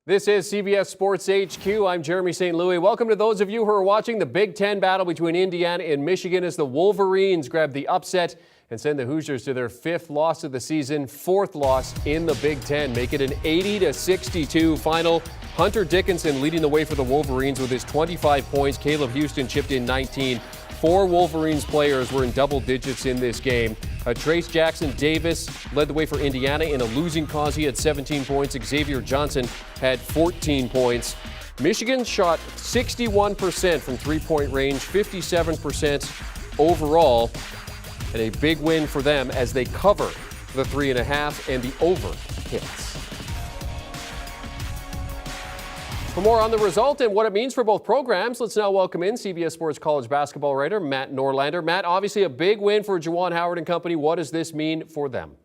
This is CBS Sports HQ. I'm Jeremy St. Louis. Welcome to those of you who are watching the Big Ten battle between Indiana and Michigan as the Wolverines grab the upset and send the Hoosiers to their fifth loss of the season, fourth loss in the Big Ten. Make it an 80-62 final. Hunter Dickinson leading the way for the Wolverines with his 25 points. Caleb Houston chipped in 19. Four Wolverines players were in double digits in this game. Trace Jackson Davis led the way for Indiana in a losing cause. He had 17 points. Xavier Johnson had 14 points. Michigan shot 61% from three-point range, 57% overall, and a big win for them as they cover the 3.5 and the over hits. For more on the result and what it means for both programs, let's now welcome in CBS Sports college basketball writer Matt Norlander. Matt, obviously a big win for Juwan Howard and company. What does this mean for them?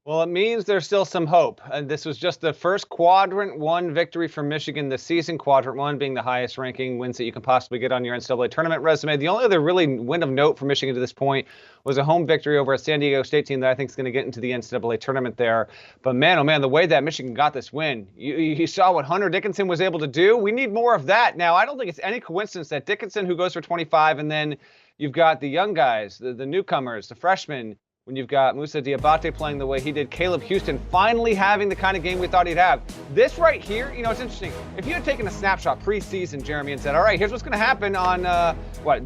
Well, it means there's still some hope. This was just the first Quadrant 1 victory for Michigan this season, Quadrant 1 being the highest ranking wins that you can possibly get on your NCAA tournament resume. The only other really win of note for Michigan to this point was a home victory over a San Diego State team that I think is going to get into the NCAA tournament there. But man, oh man, the way that Michigan got this win, you saw what Hunter Dickinson was able to do. We need more of that. Now, I don't think it's any coincidence that Dickinson, who goes for 25, and then you've got the young guys, the newcomers, the freshmen, when you've got Moussa Diabate playing the way he did, Caleb Houston finally having the kind of game we thought he'd have. This right here, it's interesting. If you had taken a snapshot preseason, Jeremy, and said, all right, here's what's going to happen on,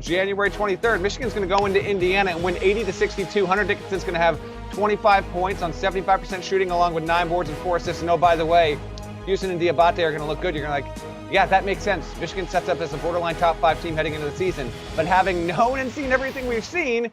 January 23rd. Michigan's going to go into Indiana and win 80-62. Hunter Dickinson's going to have 25 points on 75% shooting along with 9 boards and 4 assists. And oh, by the way, Houston and Diabate are going to look good. You're going to yeah, that makes sense. Michigan sets up as a borderline top 5 team heading into the season. But having known and seen everything we've seen,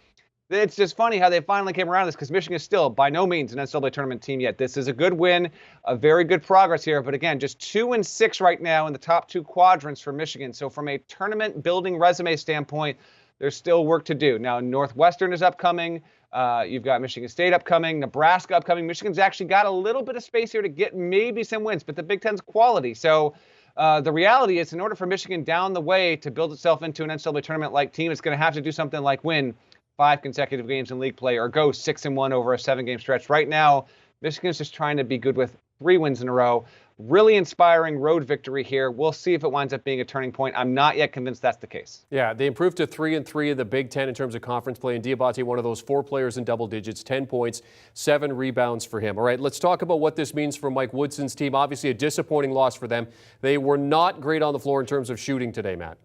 it's just funny how they finally came around to this because Michigan is still by no means an NCAA tournament team yet. This is a good win, a very good progress here. But again, just 2-6 right now in the top 2 quadrants for Michigan. So from a tournament building resume standpoint, there's still work to do. Now, Northwestern is upcoming. You've got Michigan State upcoming, Nebraska upcoming. Michigan's actually got a little bit of space here to get maybe some wins, but the Big Ten's quality. So the reality is in order for Michigan down the way to build itself into an NCAA tournament-like team, it's going to have to do something like win 5 consecutive games in league play or go 6-1 over a 7-game stretch. Right now, Michigan's just trying to be good with 3 wins in a row. Really inspiring road victory here. We'll see if it winds up being a turning point. I'm not yet convinced that's the case. Yeah, they improved to 3-3 in the Big Ten in terms of conference play. And Diabate, one of those 4 players in double digits, 10 points, 7 rebounds for him. All right, let's talk about what this means for Mike Woodson's team. Obviously a disappointing loss for them. They were not great on the floor in terms of shooting today, Matt.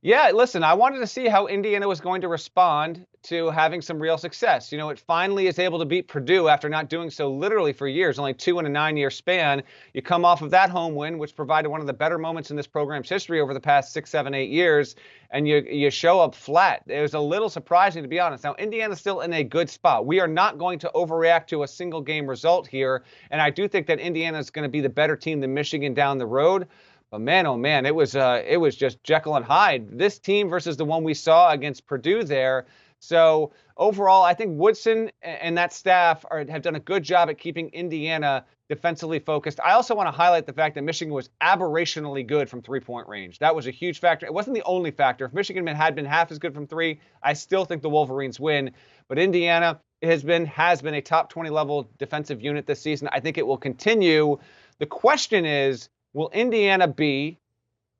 Yeah, listen, I wanted to see how Indiana was going to respond to having some real success. It finally is able to beat Purdue after not doing so literally for years, only 2 in a 9-year span. You come off of that home win, which provided one of the better moments in this program's history over the past 6, 7, 8 years, and you show up flat. It was a little surprising, to be honest. Now, Indiana's still in a good spot. We are not going to overreact to a single game result here, and I do think that Indiana's going to be the better team than Michigan down the road. But man, oh man, it was just Jekyll and Hyde. This team versus the one we saw against Purdue there. So overall, I think Woodson and that staff have done a good job at keeping Indiana defensively focused. I also want to highlight the fact that Michigan was aberrationally good from 3-point range. That was a huge factor. It wasn't the only factor. If Michigan had been half as good from 3, I still think the Wolverines win. But Indiana has been a top 20 level defensive unit this season. I think it will continue. The question is, will Indiana be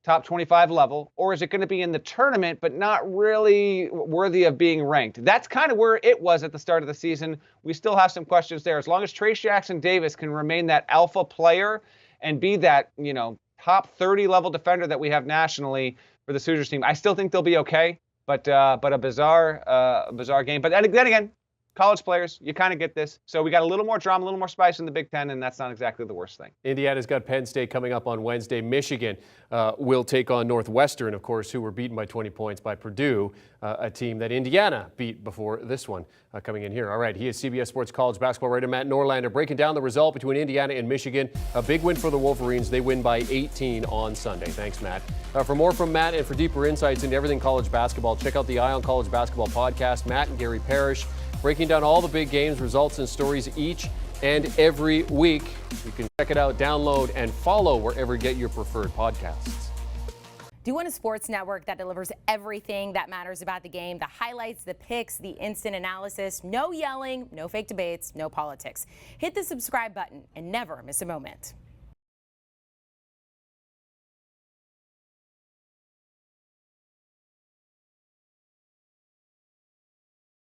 top 25 level, or is it going to be in the tournament but not really worthy of being ranked? That's kind of where it was at the start of the season. We still have some questions there. As long as Trace Jackson Davis can remain that alpha player and be that, top 30 level defender that we have nationally for the Hoosiers team, I still think they'll be okay. But a bizarre game. But then again, college players, you kind of get this. So we got a little more drama, a little more spice in the Big Ten, and that's not exactly the worst thing. Indiana's got Penn State coming up on Wednesday. Michigan will take on Northwestern, of course, who were beaten by 20 points by Purdue, a team that Indiana beat before this one coming in here. All right, he is CBS Sports college basketball writer Matt Norlander breaking down the result between Indiana and Michigan. A big win for the Wolverines. They win by 18 on Sunday. Thanks, Matt. For more from Matt and for deeper insights into everything college basketball, check out the Eye on College Basketball podcast. Matt and Gary Parrish breaking down all the big games, results, and stories each and every week. You can check it out, download, and follow wherever you get your preferred podcasts. Do you want a sports network that delivers everything that matters about the game? The highlights, the picks, the instant analysis, no yelling, no fake debates, no politics. Hit the subscribe button and never miss a moment.